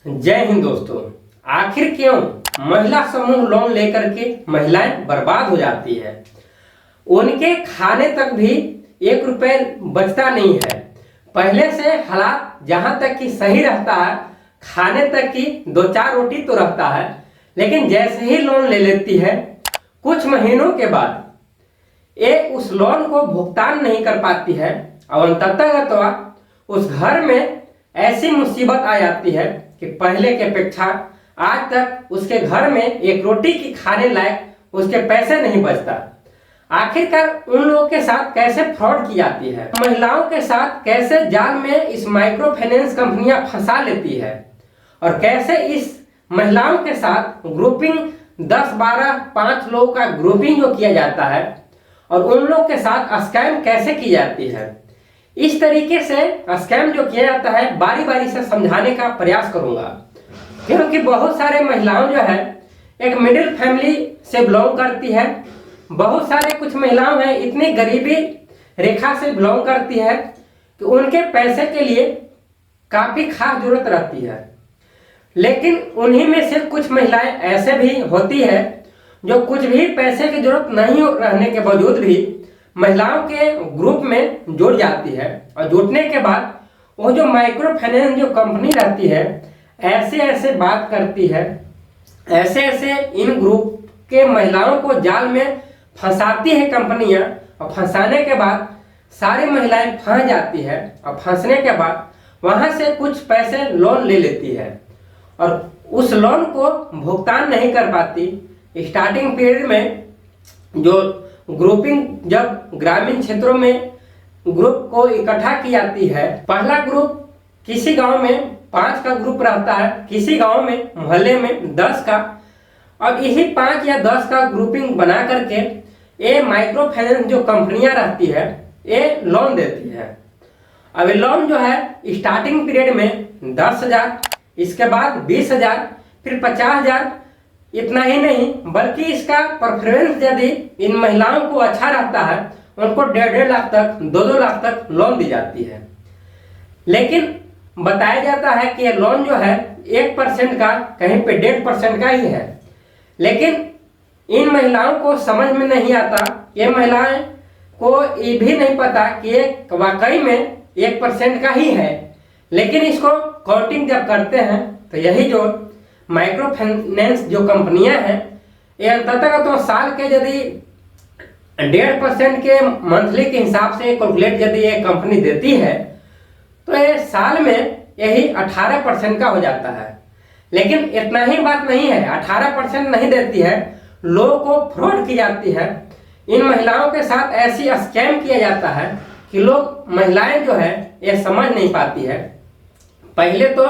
जय हिंद दोस्तों। आखिर क्यों महिला समूह लोन लेकर के महिलाएं बर्बाद हो जाती है। उनके खाने तक भी 1 रुपए बचता नहीं है। पहले से हालात जहां तक कि सही रहता है, खाने तक की 2-4 रोटी तो रहता है, लेकिन जैसे ही लोन ले लेती है कुछ महीनों के बाद ये उस लोन को भुगतान नहीं कर पाती है और अंततः उस घर में ऐसी मुसीबत आ जाती है कि पहले की अपेक्षा आज तक उसके घर में एक रोटी की खाने लायक उसके पैसे नहीं बचता। आखिरकार उन लोगों के साथ कैसे फ्रॉड की जाती है, महिलाओं के साथ कैसे जाल में इस माइक्रो फाइनेंस कंपनियां फंसा लेती है और कैसे इस महिलाओं के साथ ग्रुपिंग 10-12-5 लोगों का ग्रुपिंग जो किया जाता है और उन लोगों के साथ स्कैम कैसे की जाती है। इस तरीके से स्कैम जो किया जाता है बारी बारी से समझाने का प्रयास करूंगा, क्योंकि बहुत सारे महिलाओं जो है एक मिडिल फैमिली से बिलोंग करती है। बहुत सारे कुछ महिलाएं हैं इतनी गरीबी रेखा से बिलोंग करती है कि उनके पैसे के लिए काफी खास जरूरत रहती है। लेकिन उन्हीं में से कुछ महिलाएं ऐसे भी होती है जो कुछ भी पैसे की जरूरत नहीं रहने के बावजूद भी महिलाओं के ग्रुप में जुड़ जाती है और जुटने के बाद वो जो माइक्रो फाइनेंस जो कंपनी रहती है ऐसे ऐसे बात करती है, ऐसे ऐसे इन ग्रुप के महिलाओं को जाल में फंसाती है कंपनियां और फंसाने के बाद सारी महिलाएं फंस जाती है और फंसने के बाद वहां से कुछ पैसे लोन ले लेती है और उस लोन को भुगतान नहीं कर पाती। स्टार्टिंग पीरियड में जो ग्रुपिंग जब ग्रामीण क्षेत्रों में ग्रुप को इकट्ठा की जाती है, पहला ग्रुप किसी गांव में 5 का ग्रुप रहता है, किसी गांव में मोहल्ले में 10 का, और यही 5 या 10 का ग्रुपिंग बना करके ये माइक्रो फाइनेंस जो कंपनियां रहती है ये लोन देती है। अब ये लोन जो है स्टार्टिंग पीरियड में 10,000, इसके बाद 20,000, फिर 50,000। इतना ही नहीं बल्कि इसका परफॉर्मेंस यदि इन महिलाओं को अच्छा रहता है उनको 1.5 लाख तक 2-2 लाख तक लोन दी जाती है। लेकिन बताया जाता है कि ये लोन जो है 1% का, कहीं पे 1.5% का ही है। लेकिन इन महिलाओं को समझ में नहीं आता, ये महिलाएं को ये भी नहीं पता कि ये वाकई में 1% का ही है। लेकिन इसको काउंटिंग जब करते हैं तो यही जो माइक्रो फाइनेंस जो कंपनियां हैं ये अंततः तो साल के यदि 1.5% के मंथली के हिसाब से कैलकुलेट यदि ये कंपनी देती है तो ये साल में यही 18% का हो जाता है। लेकिन इतना ही बात नहीं है, 18% नहीं देती है, लोगों को फ्रॉड की जाती है। इन महिलाओं के साथ ऐसी स्कैम किया जाता है कि लोग महिलाएं जो है ये समझ नहीं पाती है। पहले तो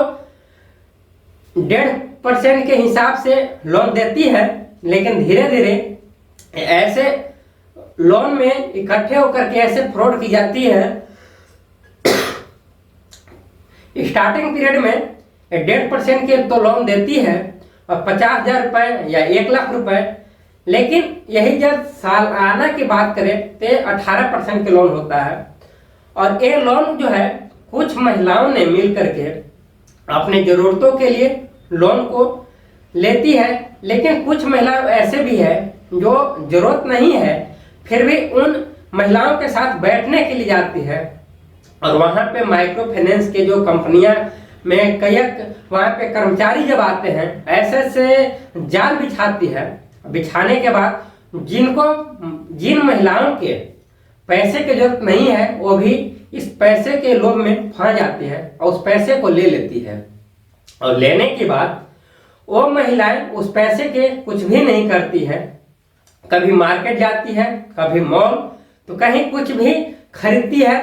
1.5% के हिसाब से लोन देती है, लेकिन धीरे धीरे ऐसे लोन में इकट्ठे होकर के ऐसे फ्रॉड की जाती है। स्टार्टिंग पीरियड में 1.5% के तो लोन देती है और 50,000 रुपए या 1 लाख रुपए, लेकिन यही जब सालाना की बात करें तो 18% के लोन होता है। और ये लोन जो है कुछ महिलाओं ने मिल करके अपनी जरूरतों के लिए लोन को लेती है। लेकिन कुछ महिलाएं ऐसे भी है जो जरूरत नहीं है फिर भी उन महिलाओं के साथ बैठने के लिए जाती है और वहां पे माइक्रो फाइनेंस के जो कंपनियां में कई वहां पे कर्मचारी जब आते हैं ऐसे से जाल बिछाती है। बिछाने के बाद जिन महिलाओं के पैसे की जरूरत नहीं है वो भी इस पैसे के लोभ में फंस जाती है और उस पैसे को ले लेती है। और लेने के बाद वो महिलाएं उस पैसे के कुछ भी नहीं करती है, कभी मार्केट जाती है, कभी मॉल, तो कहीं कुछ भी खरीदती है,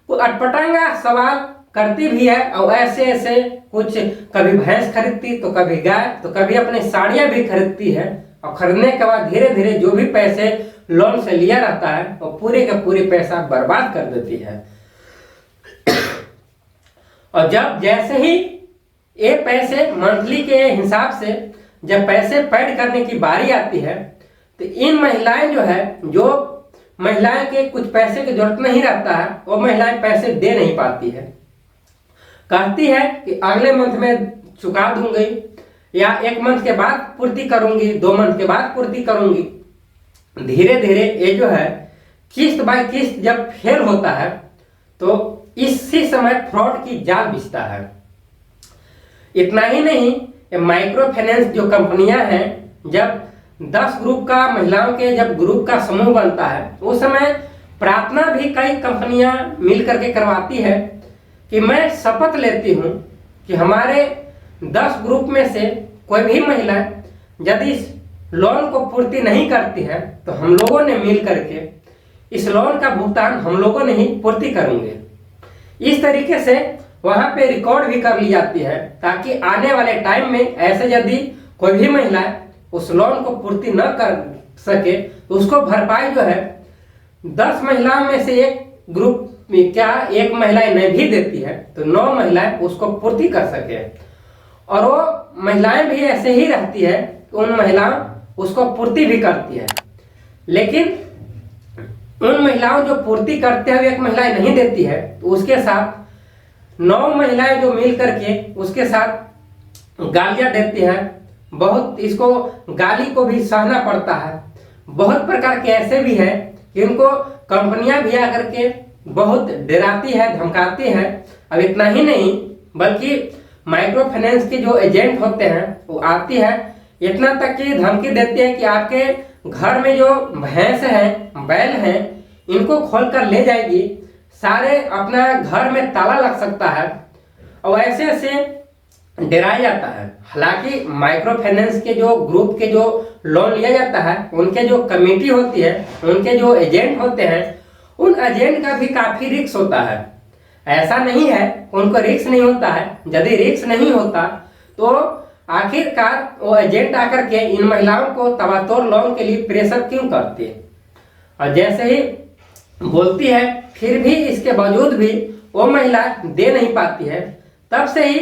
वो अटपटांगा सवाल करती भी है और ऐसे ऐसे कुछ कभी भैंस खरीदती तो कभी गाय तो कभी अपनी साड़ियां भी खरीदती है। और खरीदने के बाद धीरे धीरे जो भी पैसे लोन से लिया रहता है वो पूरे का पूरे पैसा बर्बाद कर देती है। और जब जैसे ही ये पैसे मंथली के हिसाब से जब पैसे पेड करने की बारी आती है तो इन महिलाएं जो है, जो महिलाएं के कुछ पैसे की जरूरत नहीं रहता है वो महिलाएं पैसे दे नहीं पाती है। कहती है कि अगले मंथ में चुका दूंगी, या 1 मंथ के बाद पूर्ति करूंगी, 2 मंथ के बाद पूर्ति करूंगी। धीरे धीरे ये जो है किस्त बाय किस्त जब फेल होता है तो इसी समय फ्रॉड की जाल बिछता है। इतना ही नहीं, माइक्रो फाइनेंस जो कंपनियां हैं, जब 10 ग्रुप का महिलाओं के जब ग्रुप का समूह बनता है उस समय प्रार्थना भी कई कंपनियां मिल करके करवाती है कि मैं शपथ लेती हूं कि हमारे 10 ग्रुप में से कोई भी महिला यदि इस लोन को पूर्ति नहीं करती है तो हम लोगों ने मिल करके इस लोन का भुगतान हम लोगों ने ही पूर्ति करेंगे। इस तरीके से वहां पे रिकॉर्ड भी कर ली जाती है, ताकि आने वाले टाइम में ऐसे यदि कोई भी महिला उस लोन को पूर्ति न कर सके तो उसको भरपाई जो है 10 महिलाओं में से एक ग्रुप में क्या एक महिला नहीं भी देती है तो 9 महिलाएं उसको पूर्ति कर सके। और वो महिलाएं भी ऐसे ही रहती है कि उन महिलाओं उसको पूर्ति भी करती है। लेकिन उन महिलाओं जो पूर्ति करते हुए एक महिला नहीं देती है तो उसके साथ 9 महिलाएं जो मिल करके उसके साथ गालियां देती हैं। बहुत इसको गाली को भी सहना पड़ता है। बहुत प्रकार के ऐसे भी है कि इनको कंपनियां भी आकर के बहुत डराती है, धमकाती है। अब इतना ही नहीं बल्कि माइक्रो फाइनेंस के जो एजेंट होते हैं वो आती है, इतना तक की धमकी देती है कि आपके घर में जो भैंस है, बैल है, इनको खोल कर ले जाएगी, सारे अपना घर में ताला लग सकता है। और ऐसे ऐसे डराया जाता है। हालांकि माइक्रो फाइनेंस के जो ग्रुप के जो लोन लिया जाता है उनके जो कमेटी होती है, उनके जो एजेंट होते हैं, उन एजेंट का भी काफी रिस्क होता है। ऐसा नहीं है उनको रिस्क नहीं होता है। यदि रिस्क नहीं होता तो आखिरकार वो एजेंट आकर के इन महिलाओं को तबातोड़ लोन के लिए प्रेशर क्यों करते हैं। और जैसे ही बोलती है फिर भी इसके बावजूद भी वो महिला दे नहीं पाती है। तब से ही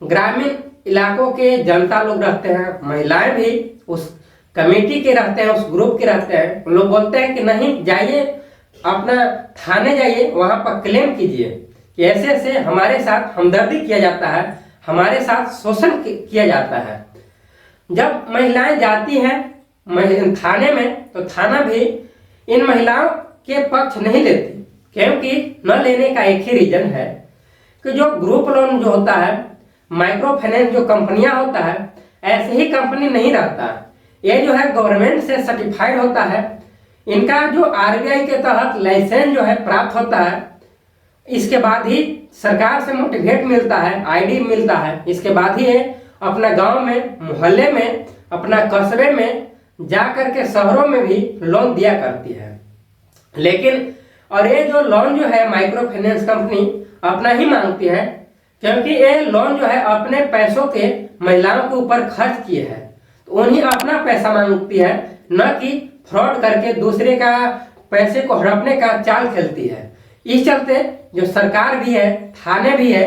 ग्रामीण इलाकों के जनता लोग रहते हैं, महिलाएं भी उस कमेटी के रहते हैं, उस ग्रुप के रहते हैं, उन लोग बोलते हैं कि नहीं, जाइए अपना थाने जाइए, वहां पर क्लेम कीजिए कि ऐसे ऐसे हमारे साथ हमदर्दी किया जाता है, हमारे साथ शोषण किया जाता है। जब महिलाएं जाती हैं थाने में तो थाना भी इन महिलाओं के पक्ष नहीं लेती, क्योंकि न लेने का एक ही रीजन है कि जो ग्रुप लोन जो होता है, माइक्रो फाइनेंस जो कंपनियां होता है, ऐसे ही कंपनी नहीं रहता। ये जो है गवर्नमेंट से सर्टिफाइड होता है। इनका जो आरबीआई के तहत लाइसेंस जो है प्राप्त होता है, इसके बाद ही सरकार से मोटिवेट मिलता है, आईडी मिलता है। इसके बाद ही ये अपना गांव में, मोहल्ले में, अपना कस्बे में जा करके शहरों में भी लोन दिया करती है। लेकिन और ये जो लोन जो है माइक्रो फाइनेंस कंपनी अपना ही मांगती है, क्योंकि ये लोन जो है अपने पैसों के महिलाओं के ऊपर खर्च किए हैं, तो उन्हीं अपना पैसा मांगती है, न कि फ्रॉड करके दूसरे का पैसे को हड़पने का चाल खेलती है। इस चलते जो सरकार भी है, थाने भी है,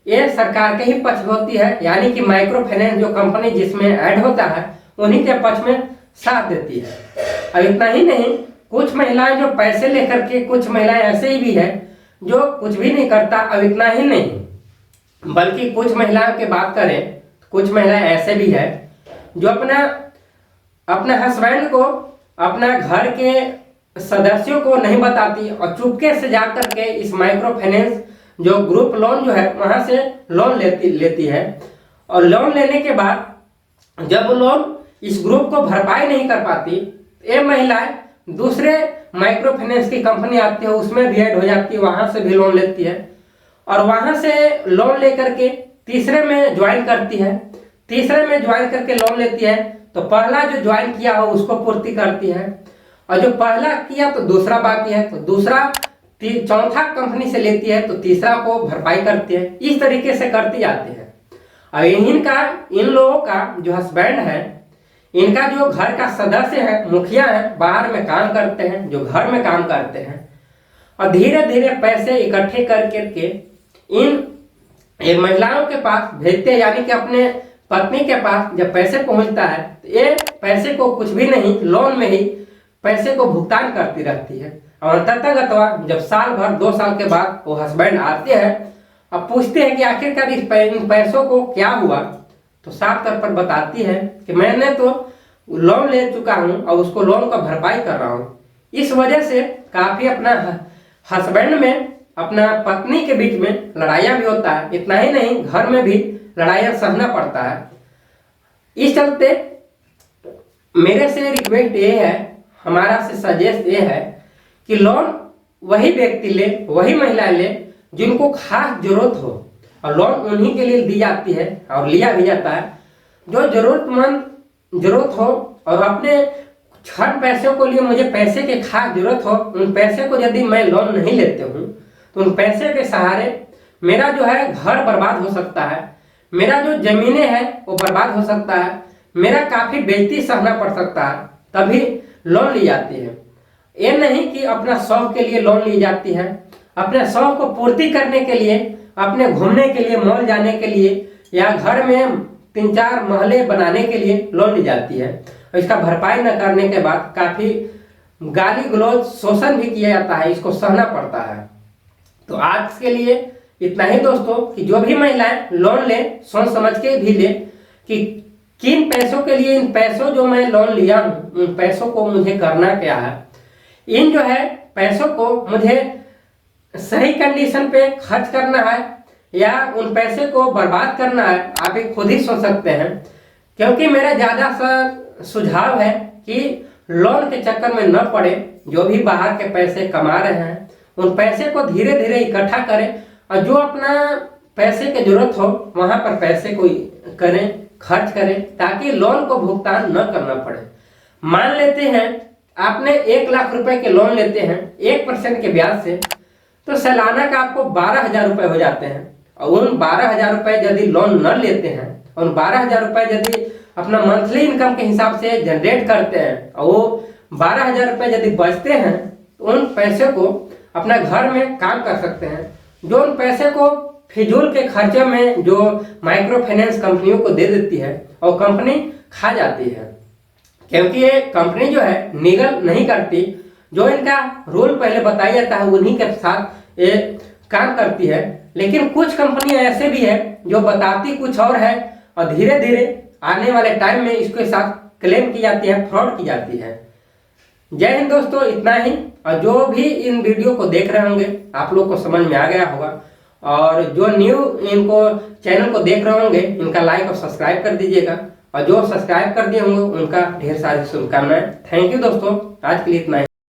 ये सरकार के ही पक्ष होती है, यानी कि माइक्रो फाइनेंस जो कंपनी जिसमें ऐड होता है उन्हीं के पक्ष में साथ देती है। अब इतना ही नहीं, कुछ महिलाएं जो पैसे लेकर के, कुछ महिलाएं ऐसे ही भी है जो कुछ भी नहीं करता। अब इतना ही नहीं बल्कि कुछ महिलाओं की बात करें, कुछ महिलाएं ऐसे भी है जो अपने हस्बैंड को, अपना घर के सदस्यों को नहीं बताती और चुपके से जाकर के इस माइक्रो फाइनेंस जो ग्रुप लोन जो है वहां से लोन लेती है। और लोन लेने के बाद जब लोन इस ग्रुप को भरपाई नहीं कर पाती, ये महिलाएं दूसरे माइक्रो फाइनेंस की कंपनी आती है, उसमें भी ऐड हो जाती है, वहां से भी लोन लेती है और वहां से लोन लेकर के तीसरे में ज्वाइन करती है। तीसरे में ज्वाइन करके लोन लेती है तो पहला जो ज्वाइन किया हो उसको पूर्ति करती है, और जो पहला किया तो दूसरा बाकी है तो दूसरा चौथा कंपनी से लेती है तो तीसरा को भरपाई करती है। इस तरीके से करती जाती है। और इन लोगों का जो हस्बैंड है, इनका जो घर का सदस्य है, मुखिया है, बाहर में काम करते हैं, जो घर में काम करते हैं, और धीरे धीरे पैसे इकट्ठे कर करके इन महिलाओं के पास भेजते हैं, यानी कि अपने पत्नी के पास जब पैसे पहुंचता है तो ये पैसे को कुछ भी नहीं, लोन में ही पैसे को भुगतान करती रहती है। और अंततः जब साल भर 2 साल के बाद वो हस्बैंड आते हैं अब पूछते हैं कि आखिरकार इन पैसों को क्या हुआ, तो साफ तौर पर बताती है कि मैंने तो लोन ले चुका हूं और उसको लोन का भरपाई कर रहा हूं। इस वजह से काफी अपना हस्बैंड में, अपना पत्नी के बीच में लड़ाइयाँ भी होता है। इतना ही नहीं, घर में भी लड़ाइयाँ सहना पड़ता है। इस चलते मेरे से रिक्वेस्ट ये है, हमारा से सजेस्ट ये है कि लोन वही व्यक्ति ले, वही महिला ले जिनको खास जरूरत हो, और लोन उन्हीं के लिए दी जाती है और लिया भी जाता है। जो जरूरत हो और अपने छठ पैसों को लिए मुझे पैसे के खास जरूरत हो, उन पैसे को यदि मैं लोन नहीं लेते हूँ तो उन पैसे के सहारे मेरा जो है घर बर्बाद हो सकता है, मेरा जो जमीनें हैं वो बर्बाद हो सकता है, मेरा काफी बेइज्जती सहना पड़ सकता है, तभी लोन ली जाती है। ये नहीं कि अपना शौक के लिए लोन ली जाती है, अपने शौक को पूर्ति करने के लिए, अपने घूमने के लिए, मॉल जाने के लिए, या घर में 3-4 महले बनाने के लिए लोन ली जाती है। और इसका भरपाई न करने के बाद काफी गाली गलौज, शोषण भी किया जाता है, इसको सहना पड़ता है। तो आज के लिए इतना ही दोस्तों, कि जो भी महिलाएं लोन ले, सोच समझ के भी ले कि किन पैसों के लिए, इन पैसों जो मैं लोन लिया हूँ, उन पैसों को मुझे करना क्या है। इन जो है पैसों को मुझे सही कंडीशन पे खर्च करना है या उन पैसे को बर्बाद करना है, आप एक खुद ही सोच सकते हैं। क्योंकि मेरा ज़्यादा सा सुझाव है कि लोन के चक्कर में न पड़े। जो भी बाहर के पैसे कमा रहे हैं उन पैसे को धीरे धीरे इकट्ठा करें, और जो अपना पैसे की जरूरत हो वहाँ पर पैसे को करें, खर्च करें, ताकि लोन को भुगतान न करना पड़े। मान लेते हैं आपने 1 लाख रुपए के लोन लेते हैं 1% के ब्याज से, तो सालाना का आपको 12,000 रुपए हो जाते हैं। और उन 12,000 रुपए यदि लोन न लेते हैं और 12,000 रुपए यदि अपना मंथली इनकम के हिसाब से जनरेट करते हैं और वो 12,000 रुपए यदि बचते हैं, तो उन पैसे को अपना घर में काम कर सकते हैं। जो उन पैसे को फिजूल के खर्चे में जो माइक्रो फाइनेंस कंपनियों को दे देती है और कंपनी खा जाती है, क्योंकि ये कंपनी जो है निगल नहीं करती। जो इनका रूल पहले बताया जाता है उन्हीं के साथ ये काम करती है। लेकिन कुछ कंपनियां ऐसे भी है जो बताती कुछ और है और धीरे धीरे आने वाले टाइम में इसके साथ क्लेम की जाती है, फ्रॉड की जाती है। जय हिंद दोस्तों, इतना ही। और जो भी इन वीडियो को देख रहे होंगे आप लोग को समझ में आ गया होगा, और जो न्यू इनको चैनल को देख रहे होंगे इनका लाइक और सब्सक्राइब कर दीजिएगा, और जो सब्सक्राइब कर दिए होंगे उनका ढेर सारी शुभकामनाएं। थैंक यू दोस्तों, आज के लिए इतना ही।